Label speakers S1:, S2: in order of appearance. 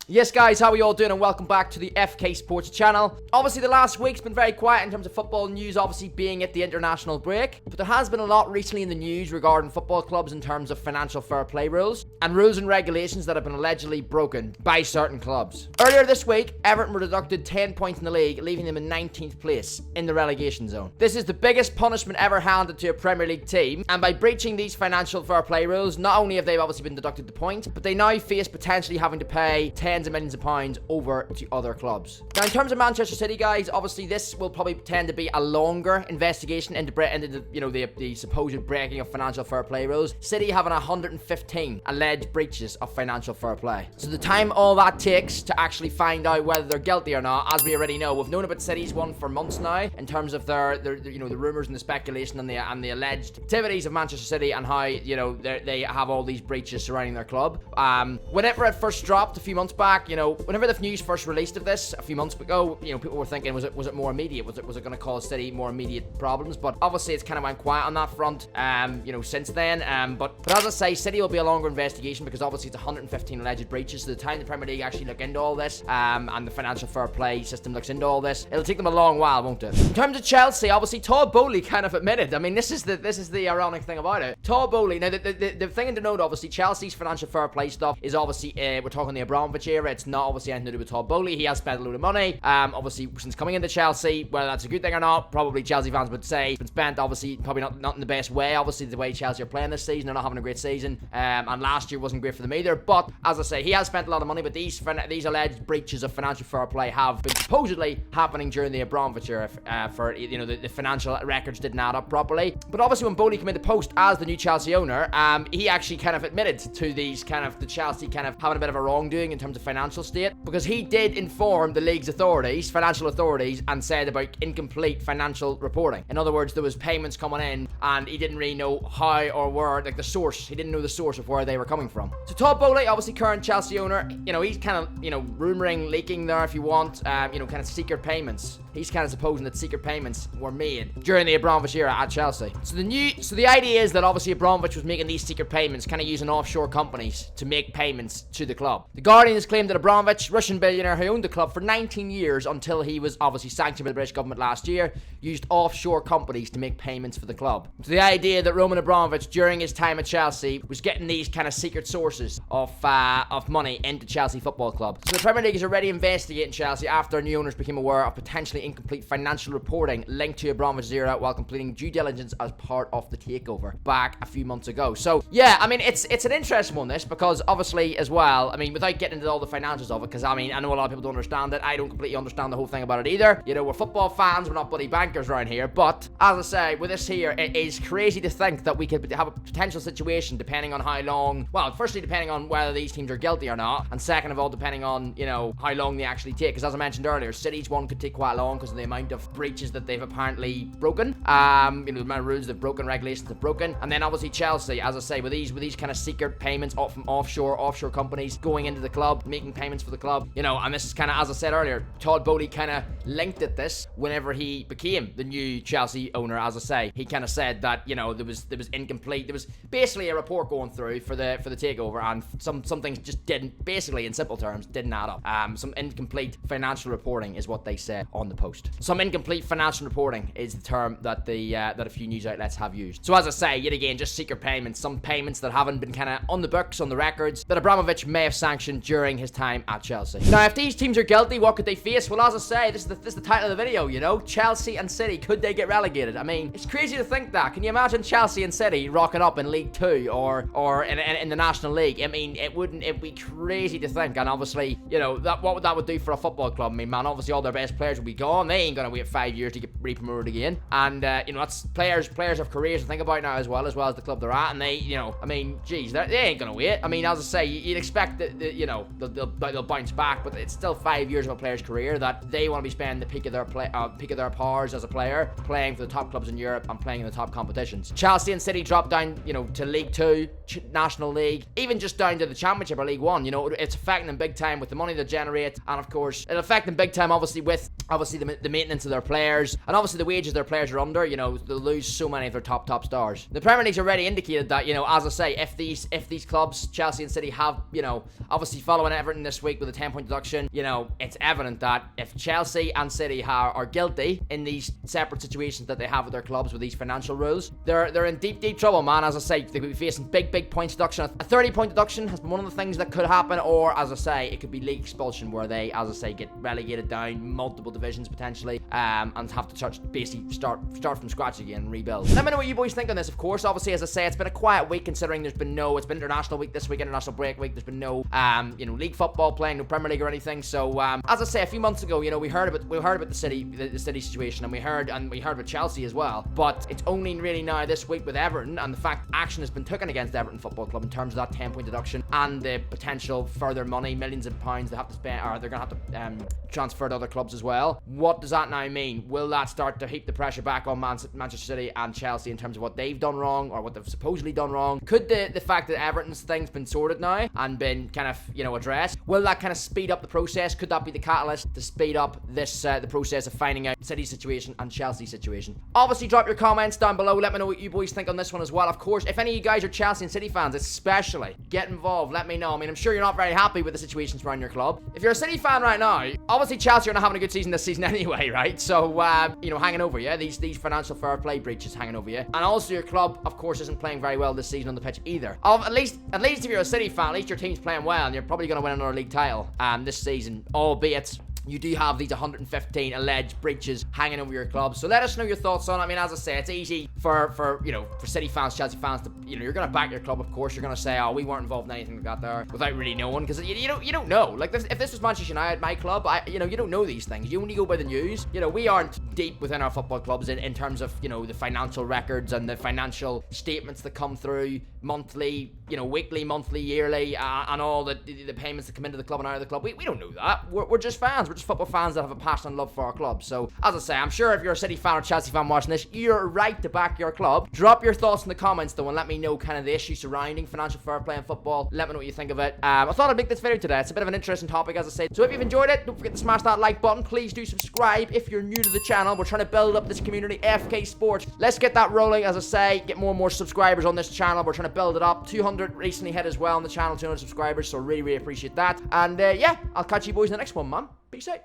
S1: Yes guys, how are you all doing, and welcome back to the FK Sports channel. Obviously the last week's been very quiet in terms of football news, obviously being at the international break, but there has been a lot recently in the news regarding football clubs in terms of financial fair play rules and rules and regulations that have been allegedly broken by certain clubs. Earlier this week, Everton were deducted 10 points in the league, leaving them in 19th place in the relegation zone. This is the biggest punishment ever handed to a Premier League team, and by breaching these financial fair play rules, not only have they obviously been deducted the points, but they now face potentially having to pay tens of millions of pounds over to other clubs. Now in terms of Manchester City, guys, obviously this will probably tend to be a longer investigation into the supposed breaking of financial fair play rules. City having 115 alleged breaches of financial fair play. So the time all that takes to actually find out whether they're guilty or not, as we already know, we've known about City's one for months now in terms of their the rumours and the speculation and the alleged activities of Manchester City and how they have all these breaches surrounding their club. Whenever it first dropped a few months back, whenever the news first released of this a few months ago, people were thinking, was it more immediate? Was it going to cause City more immediate problems? But obviously it's kind of went quiet on that front, since then. But as I say, City will be a longer investigation because obviously it's 115 alleged breaches. So the time the Premier League actually look into all this, and the financial fair play system looks into all this, it'll take them a long while, won't it? In terms of Chelsea, obviously Todd Boehly kind of admitted. I mean, this is the ironic thing about it. Todd Boehly. Now the thing to note, obviously, Chelsea's financial fair play stuff is obviously we're talking the Abramovich era. It's not obviously anything to do with Todd Boehly. He has spent a load of money, obviously since coming into Chelsea. Whether that's a good thing or not, probably Chelsea fans would say it's been spent obviously probably not in the best way. Obviously the way Chelsea are playing this season, they're not having a great season, and last year wasn't great for them either. But as I say, he has spent a lot of money, but these alleged breaches of financial fair play have been supposedly happening during the Abramovich era. The financial records didn't add up properly. But obviously when Boehly came into post as the new Chelsea owner, he actually kind of admitted to these the Chelsea kind of having a bit of a wrongdoing in terms of financial state, because he did inform the league's financial authorities, and said about incomplete financial reporting. In other words, there was payments coming in and he didn't really know how or where, like the source. He didn't know the source of where they were coming from. So Todd Boehly, obviously current Chelsea owner, he's kind of, rumoring, leaking there if you want, kind of secret payments. He's kind of supposing that secret payments were made during the Abramovich era at Chelsea. So the idea is that obviously Abramovich was making these secret payments, kind of using offshore companies to make payments to the club. The Guardian has claimed that Abramovich, Russian billionaire who owned the club for 19 years until he was obviously sanctioned by the British government last year, used offshore companies to make payments for the club. So the idea that Roman Abramovich during his time at Chelsea was getting these kind of secret sources of money into Chelsea Football Club. So the Premier League is already investigating Chelsea after new owners became aware of potentially incomplete financial reporting linked to Abramovich's era while completing due diligence as part of the takeover back a few months ago. So yeah, I mean it's an interesting one, this, because obviously as well, I mean, without getting into all the financials of it, because I mean I know a lot of people don't understand it. I don't completely understand the whole thing about it either. We're football fans, we're not bloody bankers around here. But as I say, with this here, it is crazy to think that we could have a potential situation depending on how long. Well, firstly depending on whether these teams are guilty or not, and second of all depending on how long they actually take. Because as I mentioned earlier, City's one could take quite long because of the amount of breaches that they've apparently broken. The amount of rules they've broken, regulations they've broken, and then obviously Chelsea, as I say, with these kind of secret payments from offshore companies going into the club, making payments for the club. And this is kind of, as I said earlier, Todd Boehly kind of linked at this whenever he became the new Chelsea owner. As I say, he kind of said that there was incomplete. There was basically a report going through for the takeover, and some things just didn't, basically in simple terms, didn't add up. Some incomplete financial reporting is what they said on the post. Some incomplete financial reporting is the term that that a few news outlets have used. So as I say, yet again, just secret payments, some payments that haven't been kind of on the books, on the records, that Abramovich may have sanctioned during his time at Chelsea. Now, if these teams are guilty, what could they face? Well, as I say, this is the title of the video, Chelsea and City, could they get relegated? I mean, it's crazy to think that. Can you imagine Chelsea and City rocking up in League 2 or in the National League? I mean, it'd be crazy to think. And obviously, what that would do for a football club. I mean, man, obviously all their best players will be gone. They ain't gonna wait 5 years to get re-promoted again. And that's players have careers to think about now as well as the club they're at. And they, I mean, geez, they ain't gonna wait. I mean, as I say, you'd expect that they'll bounce back, but it's still 5 years of a player's career that they want to be spending the peak of their powers as a player, playing for the top clubs in Europe and playing in the top competitions. Chelsea and City drop down, to League 2, National League, even just down to the Championship or League 1. It's affecting them big time with the money they generate, and of course it'll affect them big time obviously with the obviously the maintenance of their players, and obviously the wages their players are under. You know, they'll lose so many of their top stars. The Premier League's already indicated that, you know, as I say, if these clubs, Chelsea and City, have, you know, obviously following Everton this week with a 10-point deduction, you know, it's evident that if Chelsea and City are guilty in these separate situations that they have with their clubs with these financial rules, they're in deep trouble, man. As I say, they could be facing big points deduction. A 30-point deduction has been one of the things that could happen, or as I say, it could be league expulsion, where they, as I say, get relegated down multiple divisions potentially, and have to basically start from scratch again and rebuild. Let me know what you boys think on this. Of course, obviously, as I say, it's been a quiet week considering it's been international week this week, international break week. There's been no you know, league football playing, no Premier League or anything. So as I say, a few months ago, you know, we heard about the City situation, and we heard about Chelsea as well. But it's only really now this week with Everton, and the fact action has been taken against Everton Football Club in terms of that 10-point deduction and the potential further money, millions of pounds they have to spend, or they're gonna have to transfer to other clubs as well. What does that now mean? Will that start to heap the pressure back on Manchester City and Chelsea in terms of what they've done wrong, or what they've supposedly done wrong? Could the fact that Everton's thing's been sorted now and been kind of, you know, addressed, will that kind of speed up the process? Could that be the catalyst to speed up this the process of finding out City's situation and Chelsea's situation? Obviously, drop your comments down below. Let me know what you boys think on this one as well. Of course, if any of you guys are Chelsea and City fans, especially, get involved. Let me know. I mean, I'm sure you're not very happy with the situations around your club. If you're a City fan right now, obviously Chelsea are not having a good season this season anyway, right? So, you know, hanging over you. These financial fair play breaches hanging over you. And also your club, of course, isn't playing very well this season on the pitch either. At least if you're a City fan, at least your team's playing well, and you're probably going to win another league title this season, albeit you do have these 115 alleged breaches hanging over your club. So let us know your thoughts on it. I mean, as I say, it's easy for you know, for City fans, Chelsea fans to, you know, you're going to back your club, of course. You're going to say, oh, we weren't involved in anything like that there, without really knowing, because you don't know. Like, if this was Manchester United, my club, you know, you don't know these things. You only go by the news. You know, we aren't deep within our football clubs in terms of, you know, the financial records and the financial statements that come through monthly, you know, weekly, monthly, yearly, and all the payments that come into the club and out of the club. We don't know that. We're just fans. We're just football fans that have a passion and love for our club. So, as I say, I'm sure if you're a City fan or Chelsea fan watching this, you're right to back your club. Drop your thoughts in the comments, though, and let me know kind of the issues surrounding financial fair play in football. Let me know what you think of it. I thought I'd make this video today. It's a bit of an interesting topic, as I said. So if you've enjoyed it, don't forget to smash that like button. Please do subscribe if you're new to the channel. We're trying to build up this community, FK Sports. Let's get that rolling, as I say, get more and more subscribers on this channel. We're trying to build it up. 200 recently hit as well on the channel, 200 subscribers, so really appreciate that. And yeah, I'll catch you boys in the next one, man. Peace out.